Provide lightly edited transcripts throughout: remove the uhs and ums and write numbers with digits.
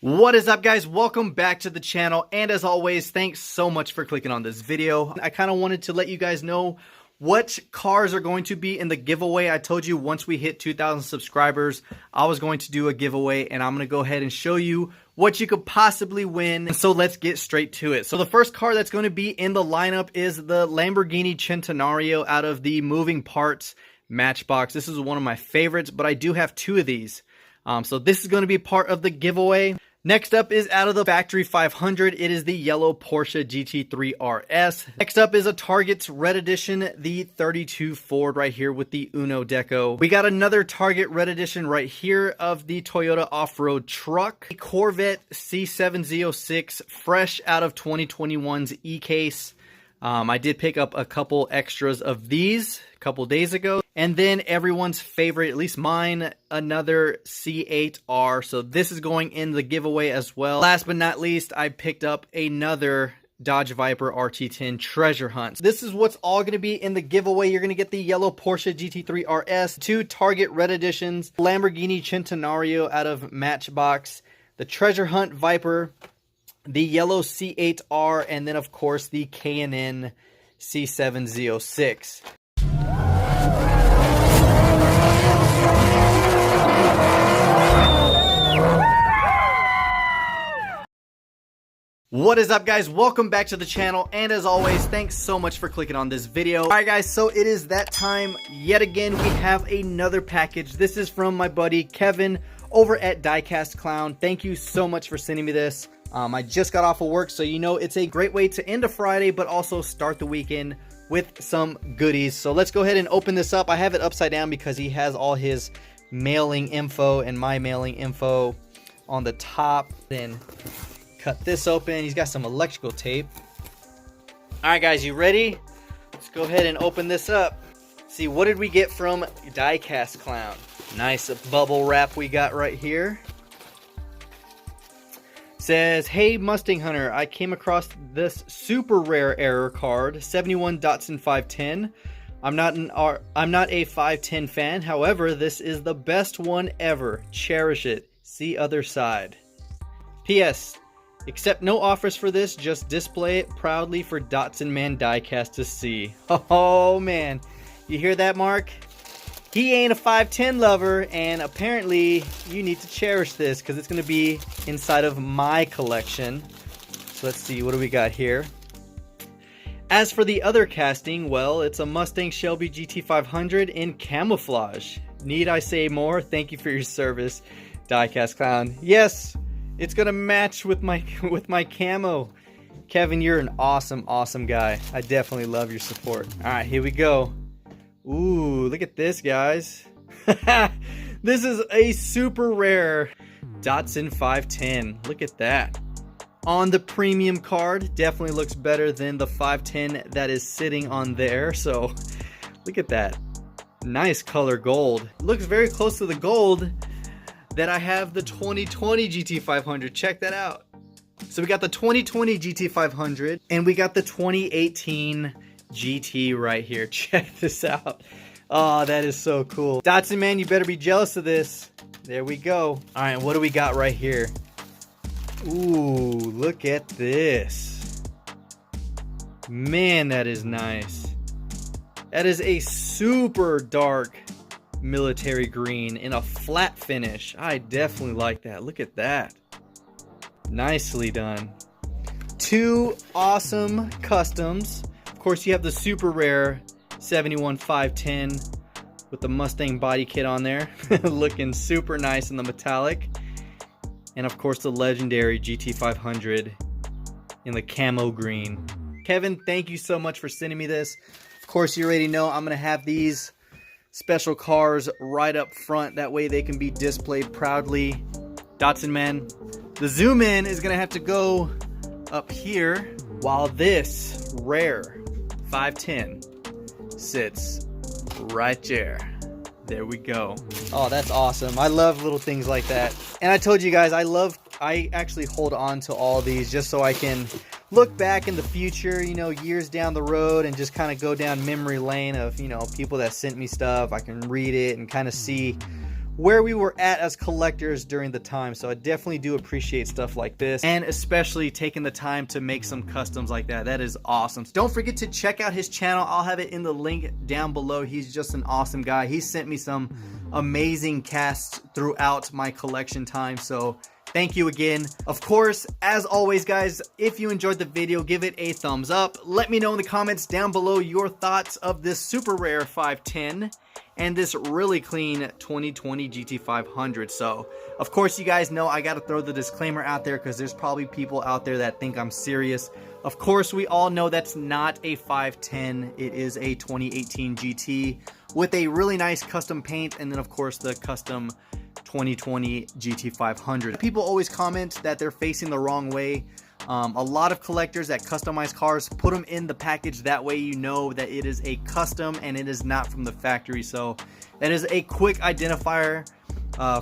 What is up, guys? Welcome back to the channel, and as always, thanks so much for clicking on this video. I kind of wanted to let you guys know what cars are going to be in the giveaway. I told you once we hit 2,000 subscribers, I was going to do a giveaway, and I'm going to go ahead and show you what you could possibly win. So let's get straight to it. So the first car that's going to be in the lineup is the Lamborghini Centenario out of the Moving Parts Matchbox. This is one of my favorites, but I do have two of these. So this is going to be part of the giveaway. Next up is out of the Factory 500. It is the yellow Porsche Gt3 Rs. Next up is a Target's Red Edition, the 32 Ford right here with the Uno Deco. We got another Target Red Edition right here of the Toyota off-road truck. The Corvette C706, fresh out of 2021's E-Case. I did pick up a couple extras of these a couple days ago. And then everyone's favorite, at least mine, another C8R. So this is going in the giveaway as well. Last but not least, I picked up another Dodge Viper RT10 treasure hunt. This is what's all going to be in the giveaway. You're going to get the yellow Porsche Gt3 RS, two Target Red Editions, Lamborghini Centenario out of Matchbox, the treasure hunt Viper, the yellow C8R, and then of course the K&N C706. What is up, guys? Welcome back to the channel, and as always, thanks so much for clicking on this video. Alright guys, so it is that time yet again. We have another package. This is from my buddy Kevin over at DIECAST Clown. Thank you so much for sending me this. I just got off of work, so you know it's a great way to end a Friday, but also start the weekend with some goodies. So let's go ahead and open this up. I have it upside down because he has all his mailing info and my mailing info on the top. Then cut this open. He's got some electrical tape. Alright guys, you ready? Let's go ahead and open this up. See, what did we get from DIECAST Clown? Nice bubble wrap we got right here. Says, hey Mustang Hunter, I came across this super rare error card, 71 Datsun 510. I'm not a 510 fan, however, this is the best one ever. Cherish it. See other side. P.S. Accept no offers for this, just display it proudly for Datsun Man Diecast to see. Oh man, you hear that, Mark? He ain't a 510 lover, and apparently you need to cherish this because it's going to be inside of my collection. So let's see, what do we got here? As for the other casting, well, it's a Mustang Shelby GT500 in camouflage. Need I say more? Thank you for your service, DIECAST Clown. Yes, it's going to match with my camo. Kevin, you're an awesome guy. I definitely love your support. All right, here we go. Ooh, look at this, guys. This is a super rare Datsun 510. Look at that. On the premium card, definitely looks better than the 510 that is sitting on there. So, look at that. Nice color gold. Looks very close to the gold that I have the 2020 GT500. Check that out. So we got the 2020 GT500 and we got the 2018 GT right here. Check this out. Oh, that is so cool. Datsun man, you better be jealous of this. There we go. All right, what do we got right here? Ooh, look at this. Man, that is nice. That is a super dark military green in a flat finish. I definitely like that. Look at that. Nicely done. Two awesome customs. Of course, you have the super rare 71 510 with the Mustang body kit on there. Looking super nice in the metallic. And of course, the legendary GT500 in the camo green. Kevin, thank you so much for sending me this. Of course, you already know I'm going to have these special cars right up front. That way they can be displayed proudly. Datsun man, the zoom in is going to have to go up here while this rare 510 sits right there. There we go. Oh, that's awesome. I love little things like that. And I told you guys, I actually hold on to all these just so I can look back in the future, you know, years down the road, and just kind of go down memory lane of, you know, people that sent me stuff. I can read it and kind of see where we were at as collectors during the time. So I definitely do appreciate stuff like this, and especially taking the time to make some customs like that. That is awesome. So don't forget to check out his channel. I'll have it in the link down below. He's just an awesome guy. He sent me some amazing casts throughout my collection time, so thank you again. Of course, as always guys, if you enjoyed the video, give it a thumbs up. Let me know in the comments down below your thoughts of this super rare 510 and this really clean 2020 GT500. So of course, you guys know I got to throw the disclaimer out there because there's probably people out there that think I'm serious. Of course, we all know that's not a 510. It is a 2018 GT with a really nice custom paint, and then of course the custom 2020 GT500. People always comment that they're facing the wrong way. A lot of collectors that customize cars put them in the package, that way you know that it is a custom and it is not from the factory. So that is a quick identifier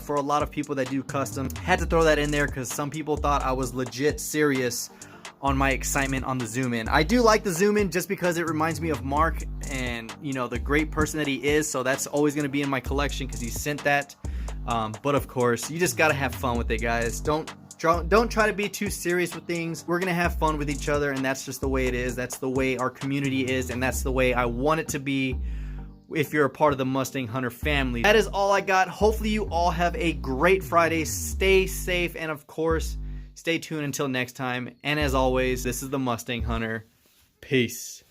for a lot of people that do custom. Had to throw that in there because some people thought I was legit serious on my excitement on the zoom in. I do like the zoom in just because it reminds me of Mark and, you know, the great person that he is. So that's always going to be in my collection because he sent that. But of course, you just got to have fun with it, guys. Don't try to be too serious with things. We're gonna have fun with each other, and that's just the way it is. That's the way our community is, and that's the way I want it to be if you're a part of the Mustang Hunter family. That is all I got. Hopefully you all have a great Friday. Stay safe, and of course, stay tuned until next time. And as always, this is the Mustang Hunter. Peace.